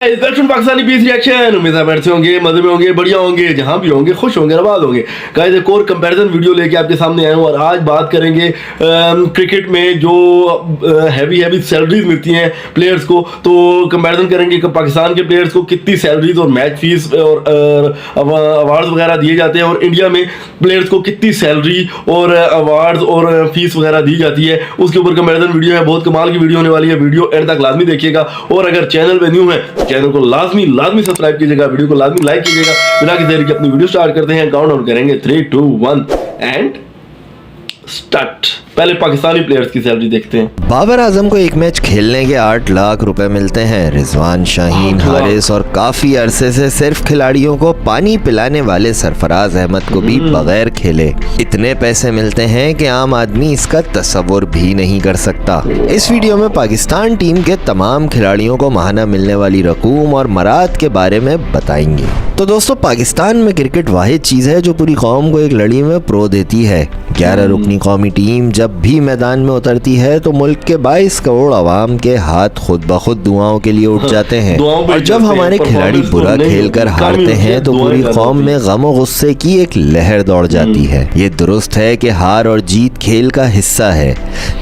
Welcome Pakistani piece reaction. उम्मीद है बैठे होंगे, मजे में होंगे, बढ़िया होंगे, जहां भी होंगे खुश होंगे, आबाद होंगे। गाइस एक और कंपैरिजन वीडियो लेके आपके सामने आया हूं और आज बात करेंगे क्रिकेट में जो हैवी सैलरीज मिलती हैं प्लेयर्स को। तो कंपैरिजन करेंगे कि पाकिस्तान के प्लेयर्स को कितनी सैलरीज और मैच फीस और अवार्ड्स वगैरह दिए जाते हैं और इंडिया में प्लेयर्स को कितनी सैलरी और अवार्ड्स और फीस वगैरह दी जाती है। उसके ऊपर कंपैरिजन वीडियो है, बहुत कमाल की वीडियो होने वाली है। वीडियो एंड तक लाजमी देखिएगा और अगर चैनल पे न्यू है चैनल को लाजमी सब्सक्राइब कीजिएगा, वीडियो को लाजमी लाइक कीजिएगा। बिना किसी देरी के अपनी वीडियो स्टार्ट करते हैं। काउंट डाउन करेंगे 3, 2, 1 एंड स्टार्ट। पहले पाकिस्तानी प्लेयर्स की सैलरी देखते हैं। बाबर आजम को एक मैच खेलने के 8 लाख रुपए मिलते हैं। रिजवान, शाहीन, हारिस और काफी अरसे से सिर्फ खिलाड़ियों को पानी पिलाने वाले सरफराज अहमद को भी बगैर खेले इतने पैसे मिलते हैं कि आम आदमी इसका तस्वुर भी नहीं कर सकता। इस वीडियो में पाकिस्तान टीम के तमाम खिलाड़ियों को माहाना मिलने वाली रकूम और मराद के बारे में बताएंगे। तो दोस्तों, पाकिस्तान में क्रिकेट वाहिद चीज है जो पूरी कौम को एक लड़ी में प्रो देती है। 11 रुकनी कौमी टीम जब भी मैदान में उतरती है तो मुल्क के 22 करोड़ आवाम के हाथ खुद ब खुद दुआओं के लिए उठ जाते हैं और जब हमारे खिलाड़ी बुरा खेलकर हारते हैं तो पूरी कौम में गम और गुस्से की एक लहर दौड़ जाती है। ये दुरुस्त है कि हार और जीत खेल का हिस्सा है।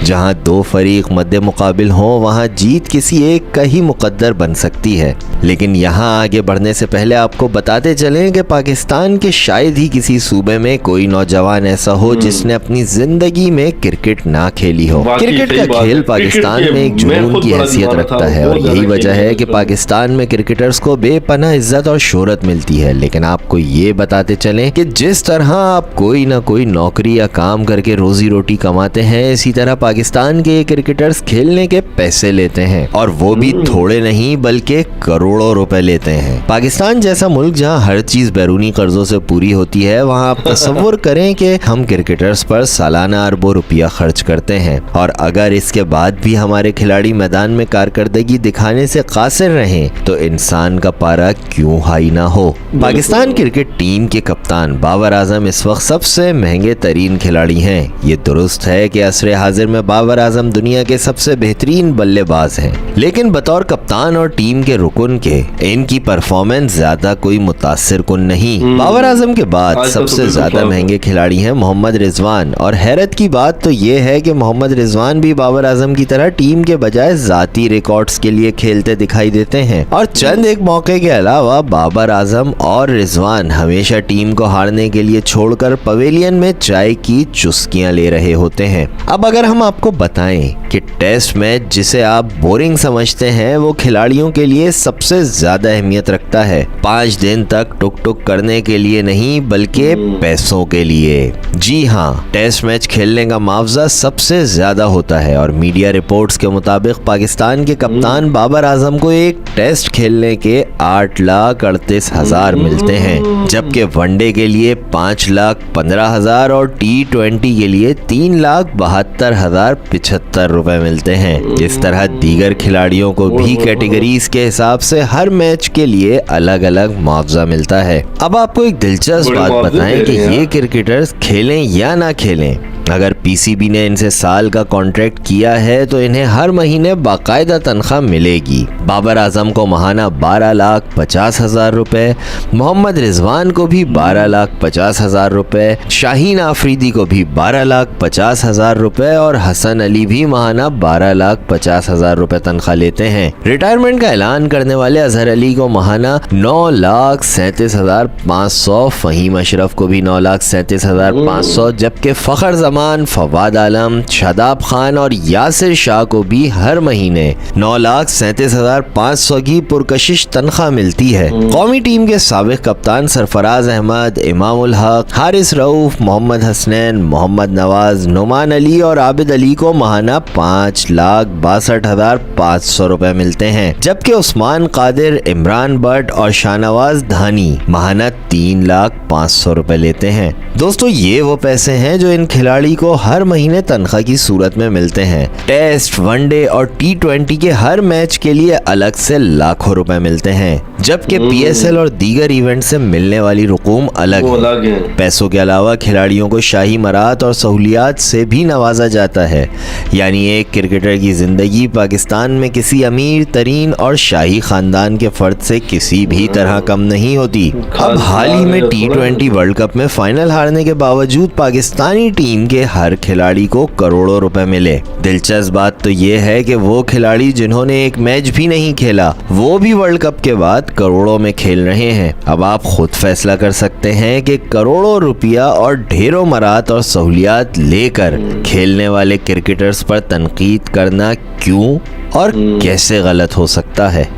जहां दो फरीक मद्दे मुकाबिल हो वहां जीत किसी एक का ही मुकद्दर बन सकती है। लेकिन यहाँ आगे बढ़ने से पहले आपको बताते चलें कि पाकिस्तान के शायद ही किसी सूबे में कोई नौजवान ऐसा हो जिसने अपनी जिंदगी में क्रिकेट ना खेली हो। क्रिकेट का खेल पाकिस्तान में एक जुनून की हैसियत रखता है और यही वजह है कि पाकिस्तान में क्रिकेटर्स को बेपनाह इज्जत और शोहरत मिलती है। लेकिन आपको ये बताते चलें कि जिस तरह आप कोई ना कोई नौकरी या काम करके रोजी रोटी कमाते हैं, इसी तरह पाकिस्तान के क्रिकेटर्स खेलने के पैसे लेते हैं और वो भी थोड़े नहीं बल्कि करोड़ों रुपए लेते हैं। पाकिस्तान जैसा मुल्क जहाँ हर चीज बैरूनी कर्जों से पूरी होती है, वहाँ आप तसव्वुर करें कि हम क्रिकेटर्स पर सालाना अरबों रुपया खर्च करते हैं और अगर इसके बाद भी हमारे खिलाड़ी मैदान में कारकर्दगी दिखाने से कासिर रहें तो इंसान का पारा क्यों हाई ना हो। पाकिस्तान क्रिकेट टीम के कप्तान बाबर आजम इस वक्त सबसे महंगे तरीन खिलाड़ी हैं। ये दुरुस्त है कि असरे हाजिर में बाबर आजम दुनिया के सबसे बेहतरीन बल्लेबाज हैं, लेकिन बतौर कप्तान और टीम के रुकन के इनकी परफॉर्मेंस ज्यादा कोई मुतासिर कुन नहीं। बाबर आजम के बाद सबसे ज्यादा महंगे खिलाड़ी हैं मोहम्मद रिजवान और हैरत की बात तो ये है कि मोहम्मद रिजवान भी बाबर आजम की तरह टीम के बजाय जाती रिकॉर्ड्स के लिए खेलते दिखाई देते हैं और चंद एक मौके के अलावा बाबर आजम और रिजवान हमेशा टीम को हारने के लिए छोड़कर पवेलियन में चाय की चुस्कियां ले रहे होते हैं। अब अगर हम आपको बताएं कि टेस्ट मैच जिसे आप बोरिंग समझते हैं वो खिलाड़ियों के लिए सबसे ज्यादा अहमियत रखता है। 5 दिन तक टुक टुक करने के लिए नहीं बल्कि पैसों के लिए। जी हाँ, टेस्ट मैच खेलने का मुआवजा सबसे ज्यादा होता है और मीडिया रिपोर्ट्स के मुताबिक पाकिस्तान के कप्तान बाबर आजम को एक टेस्ट खेलने के 8,38,000 मिलते हैं, जबकि वनडे के लिए 5,15,000 और T20 के लिए 3,72,075 रुपए मिलते हैं। इस तरह दीगर खिलाड़ियों को भी कैटेगरीज के हिसाब से हर मैच के लिए अलग अलग मुआवजा मिलता है। अब आपको एक दिलचस्प बात बताएं कि ये क्रिकेटर्स खेलें या ना खेलें, अगर पीसीबी ने इनसे साल का कॉन्ट्रैक्ट किया है तो इन्हें हर महीने बाकायदा तनख्वाह मिलेगी। बाबर आजम को माहाना 12,50,000 रुपए, मोहम्मद रिजवान को भी 12,50,000 रुपए, शाहीन आफरीदी को भी 12,50,000 रुपए और हसन अली भी माहाना 12,50,000 रुपए तनख्वाह लेते हैं। रिटायरमेंट का ऐलान करने वाले अजहर अली को माहाना 9,37,500, फहीम अशरफ को भी 9,37,500, जबकि फखर जमान, फवाद आलम, शादाब खान और यासिर शाह को भी हर महीने 9,37,500 की पुरकशिश तनख्वाह मिलती है। कौमी टीम के साबिक कप्तान सरफराज अहमद, इमाम उल हक, हारिस रऊफ, मोहम्मद हसनैन, मोहम्मद नवाज, नुमान अली और आबिद अली को माहाना 5,62,500 रुपए मिलते हैं, जबकि उस्मान कादिर, इमरान बट और शाहनवाज धानी माहाना 3,05,000 रुपए लेते हैं। दोस्तों, ये वो पैसे हैं जो इन खिलाड़ियों खिलाड़ी को हर महीने तनख्वाह की सूरत में मिलते हैं। टेस्ट, वनडे और T20 के हर मैच के लिए अलग से लाखों रुपए मिलते हैं, जबकि PSL और दीगर इवेंट से मिलने वाली रकूम अलग है। पैसों के अलावा खिलाड़ियों को शाही मराहत और सहूलियात से भी नवाजा जाता है। यानी एक क्रिकेटर की जिंदगी पाकिस्तान में किसी अमीर तरीन और शाही खानदान के फर्द से किसी भी तरह कम नहीं होती। अब हाल ही में T20 वर्ल्ड कप में फाइनल हारने के बावजूद पाकिस्तानी टीम के हर खिलाड़ी को करोड़ों रुपए मिले। दिलचस्प बात तो ये है कि वो खिलाड़ी जिन्होंने एक मैच भी नहीं खेला, वो भी वर्ल्ड कप के बाद करोड़ों में खेल रहे हैं। अब आप खुद फैसला कर सकते हैं कि करोड़ों रुपया और ढेरों मराहत और सहूलियात लेकर खेलने वाले क्रिकेटर्स पर तनकीद करना क्यों और कैसे गलत हो सकता है।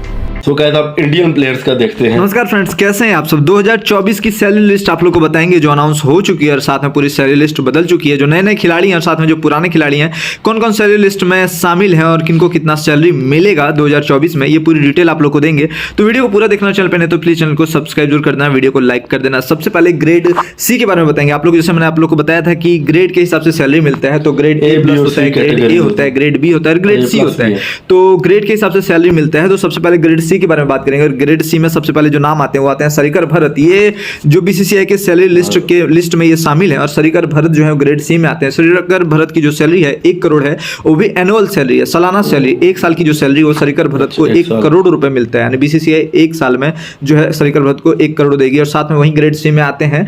तो गाइस आप इंडियन प्लेयर्स का देखते हैं। नमस्कार फ्रेंड्स, कैसे हैं आप सब। 2024 की सैलरी लिस्ट आप लोग को बताएंगे जो अनाउंस हो चुकी है और साथ में पूरी सैलरी लिस्ट बदल चुकी है। जो नए नए खिलाड़ी हैं और साथ में जो पुराने खिलाड़ी हैं, कौन कौन सैलरी लिस्ट में शामिल हैं और किनको कितना सैलरी मिलेगा 2024 में, ये पूरी डिटेल आप लोग को देंगे। तो वीडियो को पूरा देखना चैनल पे, नहीं तो प्लीज चैनल को सब्सक्राइब जरूर कर देना, वीडियो को लाइक कर देना। सबसे पहले ग्रेड सी के बारे में बताएंगे आप लोग। जैसे मैंने आप लोग को बताया था कि ग्रेड के हिसाब से सैलरी मिलता है, तो ग्रेड A+ होता है, ग्रेड A होता है, ग्रेड B होता है, ग्रेड C होता है। तो ग्रेड के हिसाब से सैलरी मिलता है। तो सबसे पहले ग्रेड सी के बारे में बात करेंगे। ग्रेड सी में सबसे पहले जो नाम आते हैं वो आते हैं सरिकर भरत। ये जो BCCI के सैलरी लिस्ट में ये शामिल है और सरिकर भरत जो है ग्रेड सी में आते हैं। सरिकर भरत की जो सैलरी है 1 करोड़ है, वो भी एनुअल सैलरी है, सालाना सैलरी। एक साल की जो सैलरी वो सरिकर भरत को 1 करोड़ रुपए मिलता है। यानी BCCI एक साल में जो है सरिकर भरत को 1 करोड़ देगी। और साथ में वहीं ग्रेड सी में आते हैं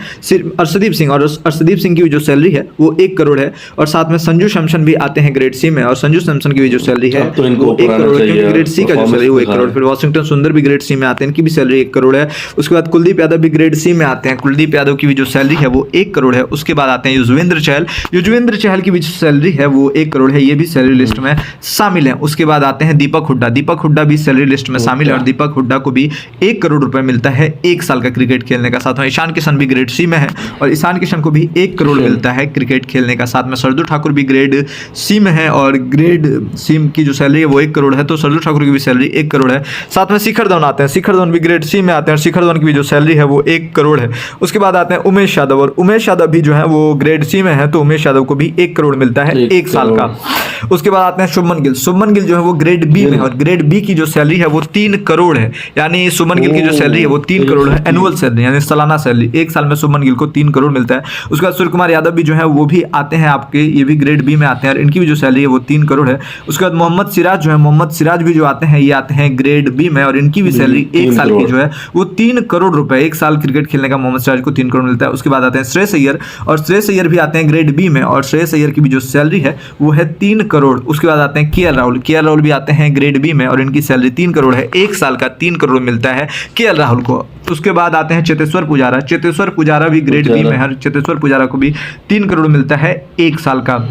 अर्शदीप सिंह, और अर्शदीप सिंह की जो सैलरी है वो 1 करोड़ है। और साथ में संजू सैमसन भी आते हैं ग्रेड सी में, और संजू सैमसन की भी जो सैलरी है वो 1 करोड़ है, क्योंकि ग्रेड सी का जो सैलरी वो 1 करोड़। फिर वॉशिंगटन सुंदर भी ग्रेड सी में आते हैं, इनकी भी सैलरी 1 करोड़ है। उसके बाद कुलदीप यादव भी ग्रेड सी में आते हैं, कुलदीप यादव की भी जो सैलरी है वो 1 करोड़ है। उसके बाद आते हैं युजवेंद्र चहल, युजवेंद्र चहल की भी जो सैलरी है वो 1 करोड़ है, ये भी सैलरी लिस्ट में शामिल है। उसके बाद आते हैं दीपक हुड्डा, दीपक हुड्डा भी सैलरी लिस्ट में शामिल है और दीपक हुड्डा को भी 1 करोड़ रुपए मिलता है 1 साल का क्रिकेट खेलने का। साथ में ईशान किशन भी ग्रेड सी में है और ईशान किशन को भी 1 करोड़ मिलता है क्रिकेट खेलने का। साथ में सरदू ठाकुर भी ग्रेड सी में है और ग्रेड सी की जो सैलरी है वो 1 करोड़ है, तो सरदू ठाकुर की भी सैलरी 1 करोड़ है। साथ में शिखर धवन आते हैं, शिखर धवन भी ग्रेड सी में आते हैं और शिखर धवन की भी जो सैलरी है वो 1 करोड़ है। उसके बाद आते हैं उमेश यादव, और उमेश यादव भी जो है वो ग्रेड सी में है, तो उमेश यादव को भी 1 करोड़ मिलता है 1 साल का। उसके बाद आते हैं शुभमन गिल, शुभमन गिल जो है वो ग्रेड बी में है और ग्रेड बी की जो सैलरी है वो 3 करोड़ है। यानी शुभमन गिल की जो सैलरी है वो 3 करोड़ है, एनुअल सैलरी यानी सालाना सैलरी। 1 साल में शुभमन गिल को 3 करोड़ मिलता है। उसके बाद सूर्य कुमार यादव भी जो है वो भी आते हैं आपके, ये भी ग्रेड बी में आते हैं और इनकी भी जो सैलरी है वो 3 करोड़ है। उसके बाद मोहम्मद सिराज जो है, मोहम्मद सिराज भी जो आते हैं ये आते हैं ग्रेड बी में और इनकी भी सैलरी 1 साल की जो है वो 3 करोड़ रुपए। 1 साल क्रिकेट खेलने का मोहम्मद सिराज को 3 करोड़ मिलता है। उसके बाद आते हैं श्रेयस अय्यर, और श्रेयस अय्यर भी आते हैं ग्रेड बी में और श्रेयस अय्यर की भी जो सैलरी है वो है 3 करोड़। उसके बाद आते हैं KL राहुल, KL राहुल भी आते हैं ग्रेड बी में और इनकी सैलरी 3 करोड़ है, 1 साल का 3 करोड़ मिलता है KL राहुल को। उसके बाद आते हैं चेतेश्वर पुजारा, चेतेश्वर पुजारा भी ग्रेड बी में है, चेतेश्वर पुजारा को भी 3 करोड़ मिलता है 1 साल का।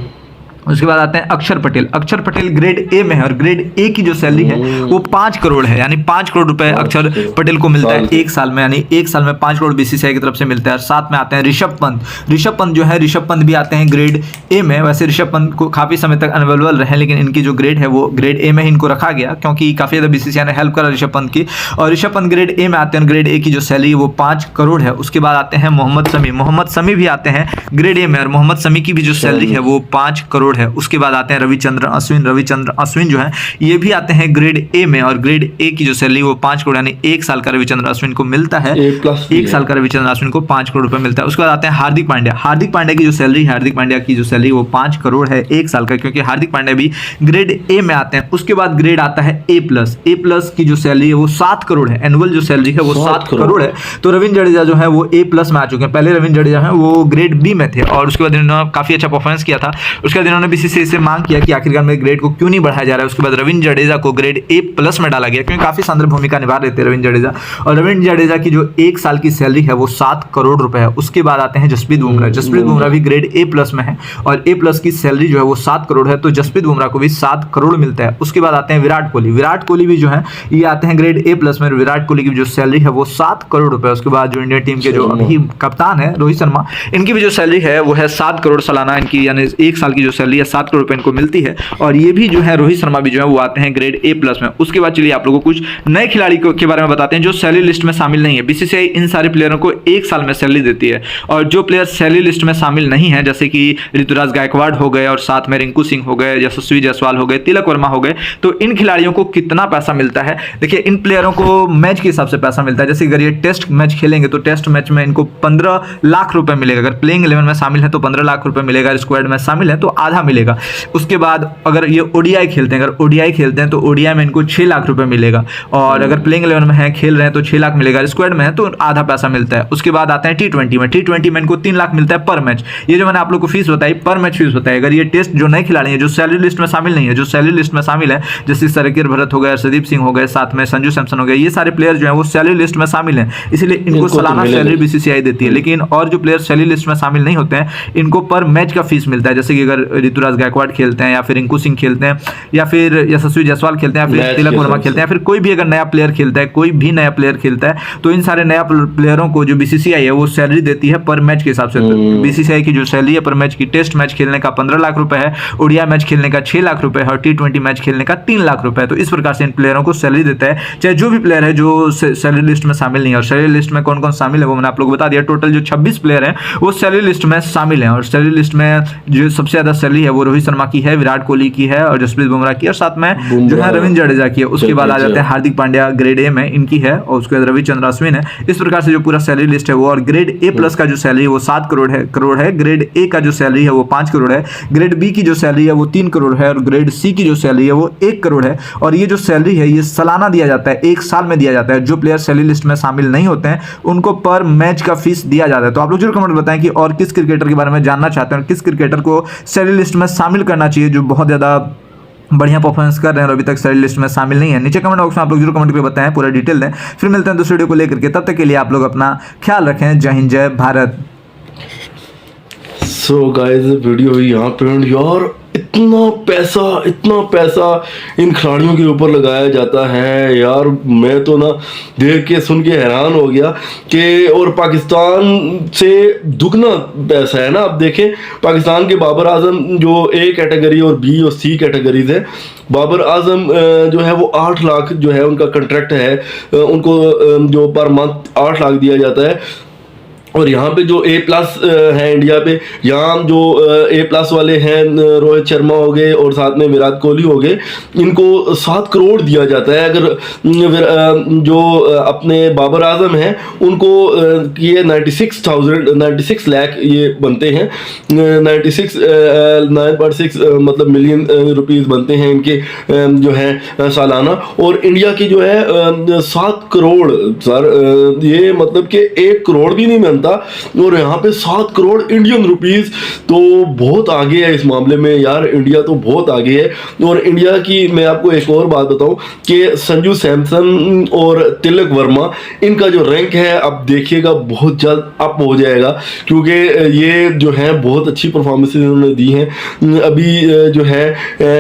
उसके बाद आते हैं अक्षर पटेल, अक्षर पटेल ग्रेड ए में है और ग्रेड ए की जो सैलरी है वो 5 करोड़ है। यानी 5 करोड़ रुपए अक्षर पटेल को मिलता है 1 साल में, यानी 1 साल में 5 करोड़ BCCI की तरफ से मिलता है। साथ में आते हैं ऋषभ पंत, ऋषभ पंत जो है ऋषभ पंत भी आते हैं ग्रेड ए में। वैसे ऋषभ पंत को काफी समय तक अनअवेलेबल रहे, लेकिन इनकी जो ग्रेड है वो ग्रेड ए में ही इनको रखा गया, क्योंकि काफी ज्यादा BCCI ने हेल्प करा ऋषभ पंत की। और ऋषभ पंत ग्रेड ए में आते हैं, ग्रेड ए की जो सैलरी है वो 5 करोड़ है। उसके बाद आते हैं मोहम्मद शमी, मोहम्मद शमी भी आते हैं ग्रेड ए में और मोहम्मद शमी की भी जो सैलरी है वो 5 करोड़ है। उसके बाद आते हैं रविचंद्र अश्विन, रविचंद्र अश्विन जो है ये भी आते हैं ग्रेड ए में और ग्रेड ए की जो सैलरी वो 5 करोड़, यानी 1 साल का रविचंद्र अश्विन को मिलता है, 1 साल का रविचंद्र अश्विन को 5 करोड़ रुपए मिलता है। उसके बाद आते हैं हार्दिक पांड्या, हार्दिक पांड्या की जो सैलरी है, हार्दिक पांड्या की जो सैलरी वो 5 करोड़ है 1 साल का, क्योंकि हार्दिक पांड्या भी ग्रेड ए में आते हैं। उसके बाद ग्रेड आता है A+, A+ की जो सैलरी है वो 7 करोड़ है, एनुअल जो सैलरी है वो 7 करोड़ है। तो रविंद्र जडेजा जो है वो A+ में आ चुके हैं। पहले रविंद्र जडेजा है वो ग्रेड बी में थे और उसके बाद इन्होंने काफी अच्छा परफॉर्मेंस किया था। उसके बाद इन्होंने BCCI से मांग किया कि आखिरकार में ग्रेड को क्यों नहीं बढ़ाया जा रहा है। उसके बाद रविंद्र जडेजा को ग्रेड A+ में डाला गया, क्योंकि काफी शानदार भूमिका निभा रहे थे रविंद्र जडेजा। और रविंद्र जडेजा की जो 1 साल की सैलरी है वो 7 करोड़ रुपए है। उसके बाद आते हैं जसप्रीत बुमराह, जसप्रीत बुमराह भी ग्रेड A+ में है और A+ की सैलरी जो है वो 7 करोड़ है, तो जसप्रीत बुमराह को भी 7 करोड़ मिलता है। उसके बाद आते हैं विराट कोहली, विराट कोहली भी जो है ये आते हैं ग्रेड A+ में, विराट कोहली की जो सैलरी है वो 7 करोड़ रुपए। उसके बाद जो इंडियन टीम के जो अभी कप्तान है रोहित शर्मा, इनकी भी जो सैलरी है वो है 7 करोड़ सालाना इनकी, यानी 1 साल की जो सैलरी सैलरी है 7 करोड़ रुपए इनको मिलती है। और ये भी जो है रोहित शर्मा भी जो है वो आते हैं ग्रेड A+ में। उसके बाद चलिए आप लोगों को कुछ नए खिलाड़ी के बारे में बताते हैं जो सैलरी लिस्ट में शामिल नहीं है। बीसीसीआई इन सारे प्लेयरों को 1 साल में सैलरी देती है, और जो प्लेयर सैलरी लिस्ट में शामिल नहीं है जैसे कि ऋतुराज गायकवाड़ हो गए, और साथ में रिंकू सिंह हो गए, यशस्वी जायसवाल हो गए, तिलक वर्मा हो गए, तो इन खिलाड़ियों को कितना पैसा मिलता है? देखिए, इन प्लेयरों को मैच के हिसाब से पैसा मिलता है। जैसे अगर ये टेस्ट मैच खेलेंगे तो टेस्ट मैच में इनको 15 लाख रुपए मिलेगा। अगर प्लेइंग 11 में शामिल है तो 15 लाख रुपए मिलेगा, स्क्वाड में शामिल है तो आधा मिलेगा। उसके बाद अगर ये ओडीआई खेलते हैं, अगर ओडीआई खेलते हैं तो ओडीआई में इनको 6 लाख रुपए मिलेगा, और अगर प्लेइंग 11 में है, खेल रहे हैं तो 6 लाख मिलेगा, स्क्वाड में है तो आधा पैसा मिलता है। उसके बाद आते हैं T20 में। T20 में इनको 3 लाख मिलता है पर मैच। ये जो मैंने आप लोग को फीस बताई, पर मैच फीस होता है। अगर ये टेस्ट जो नए खिलाड़ी हैं जो सैलरी लिस्ट में शामिल नहीं है, जो सैलरी लिस्ट में शामिल है जैसे सरकीर भरत हो गए, अर्शदीप सिंह हो गए, साथ में संजू सैमसन हो गए, ये सारे प्लेयर जो हैं वो सैलरी लिस्ट में शामिल हैं, इसलिए इनको सालाना सैलरी बीसीसीआई देती है। लेकिन और जो प्लेयर सैलरी लिस्ट में शामिल नहीं होते हैं इनको पर मैच का फीस मिलता है। जैसे कि अगर ऋतुराज गायकवाड़ खेलते हैं, या फिर रिंकू सिंह खेलते हैं, या फिर यशस्वी जायसवाल खेलते हैं, या फिर तिलक वर्मा खेलते हैं, या फिर कोई भी अगर नया प्लेयर खेलता है, कोई भी नया प्लेयर खेलता है, तो इन सारे नया प्लेयरों को जो बीसीसीआई है वो सैलरी देती है पर मैच के हिसाब से। बीसीसीआई की जो सैलरी है पर मैच की, टेस्ट मैच खेलने का 15 लाख रुपए है, ओडीआई मैच खेलने का 6 लाख रुपए है, और T20 मैच खेलने का 3 लाख रुपए है। तो इस प्रकार से इन प्लेयरों को सैलरी देता है, चाहे जो भी प्लेयर है जो सैलरी लिस्ट में शामिल नहीं है। और सैलरी लिस्ट में कौन कौन शामिल है वो मैंने आप लोग बता दिया। टोटल जो 26 प्लेयर हैं वो सैलरी लिस्ट में शामिल हैं, और सैलरी लिस्ट में जो सबसे ज्यादा सैलरी है वो रोहित शर्मा की है, विराट कोहली की है, और जसप्रीत बुमराह की, और साथ में जो है रविंद्र जडेजा की है। उसके बाद आ जाते हैं हार्दिक पांड्या ग्रेड A में, इनकी है, और उसके बाद रविचंद्रन अश्विन है। इस प्रकार से जो पूरा सैलरी लिस्ट है वो, और ग्रेड A+ का जो सैलरी है वो 7 करोड़ है, ग्रेड A का जो सैलरी है वो 5 करोड़ है, ग्रेड B की जो सैलरी है वो 3 करोड़ है, और ग्रेड C की जो सैलरी है वो 1 करोड़ है। और ये जो सैलरी है ये सालाना दिया जाता है, 1 साल में दिया जाता है। जो प्लेयर सैलरी लिस्ट में शामिल नहीं होते हैं उनको पर मैच का फीस दिया जाता है। तो आप लोग जरूर कमेंट बताएं कि और किस क्रिकेटर के बारे में जानना चाहते हैं, और किस क्रिकेटर को सैलरी लिस्ट में शामिल करना चाहिए जो बहुत ज्यादा बढ़िया परफॉर्मेंस कर रहे हैं और अभी तक सैलरी लिस्ट में शामिल नहीं है। नीचे कमेंट बॉक्स में आप लोग जरूर कमेंट करके बताएं, पूरा डिटेल दें। फिर मिलते हैं दूसरे वीडियो को लेकर के, तब तक के लिए आप लोग अपना ख्याल रखें। जय हिंद, जय भारत। सो गाइस, वीडियो यहाँ पे यार इतना पैसा इन खिलाड़ियों के ऊपर लगाया जाता है यार, मैं तो ना देख के सुन के हैरान हो गया कि, और पाकिस्तान से दुगना पैसा है ना। अब देखें, पाकिस्तान के बाबर आजम जो A कैटेगरी और B और C कैटेगरीज है, बाबर आजम जो है वो 8 लाख जो है उनका कॉन्ट्रैक्ट है, उनको जो पर मंथ 8 लाख दिया जाता है। और यहाँ पे जो A+ है इंडिया पे, यहाँ जो A+ वाले हैं रोहित शर्मा हो गए और साथ में विराट कोहली हो गए, इनको 7 करोड़ दिया जाता है। अगर जो अपने बाबर आजम हैं उनको ये 96 लाख ये बनते हैं, 9.6 मतलब मिलियन रुपीस बनते हैं इनके जो है सालाना। और इंडिया की जो है 7 करोड़ सर, ये मतलब कि 1 करोड़ भी नहीं बनता, और यहाँ पे 7 करोड़ इंडियन रुपीस। तो बहुत आगे है इस मामले में यार, इंडिया तो बहुत आगे है। और इंडिया की मैं आपको एक और बात बताऊं कि संजू सैमसन और तिलक वर्मा, इनका जो रैंक है अब देखिएगा बहुत जल्द अप हो जाएगा, क्योंकि ये जो है बहुत अच्छी परफॉर्मेंस इन्होंने दी हैं। अभी जो है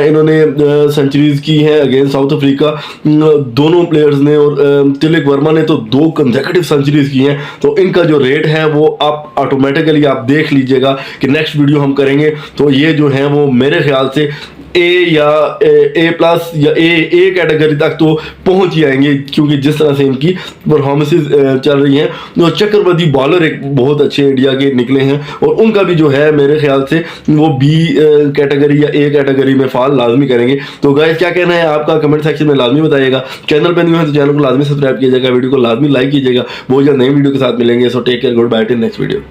इन्होंने सेंचुरीज की हैं अगेंस्ट साउथ अफ्रीका, दोनों प्लेयर्स ने, और तिलक वर्मा ने तो 2 कंसेक्यूटिव सेंचुरीज की हैं। तो इनका जो रेट है वो आप ऑटोमेटिकली आप देख लीजिएगा कि नेक्स्ट वीडियो हम करेंगे तो ये जो है वो मेरे ख्याल से A या A+ या A कैटेगरी तक तो पहुंच ही आएंगे, क्योंकि जिस तरह से इनकी परफॉर्मेंसेस चल रही हैं। तो चक्रवर्ती बॉलर एक बहुत अच्छे इंडिया के निकले हैं, और उनका भी जो है मेरे ख्याल से वो B कैटेगरी या A कैटेगरी में फॉल लाजमी करेंगे। तो गाइस, क्या कहना है आपका कमेंट सेक्शन में लाजमी बताइएगा। चैनल पर नहीं है तो चैनल को लाजमी सब्सक्राइब कीजिएगा, वीडियो को लाजमी लाइक कीजिएगा। बहुत जल्द नई वीडियो के साथ मिलेंगे। So take care, good bye, till next video.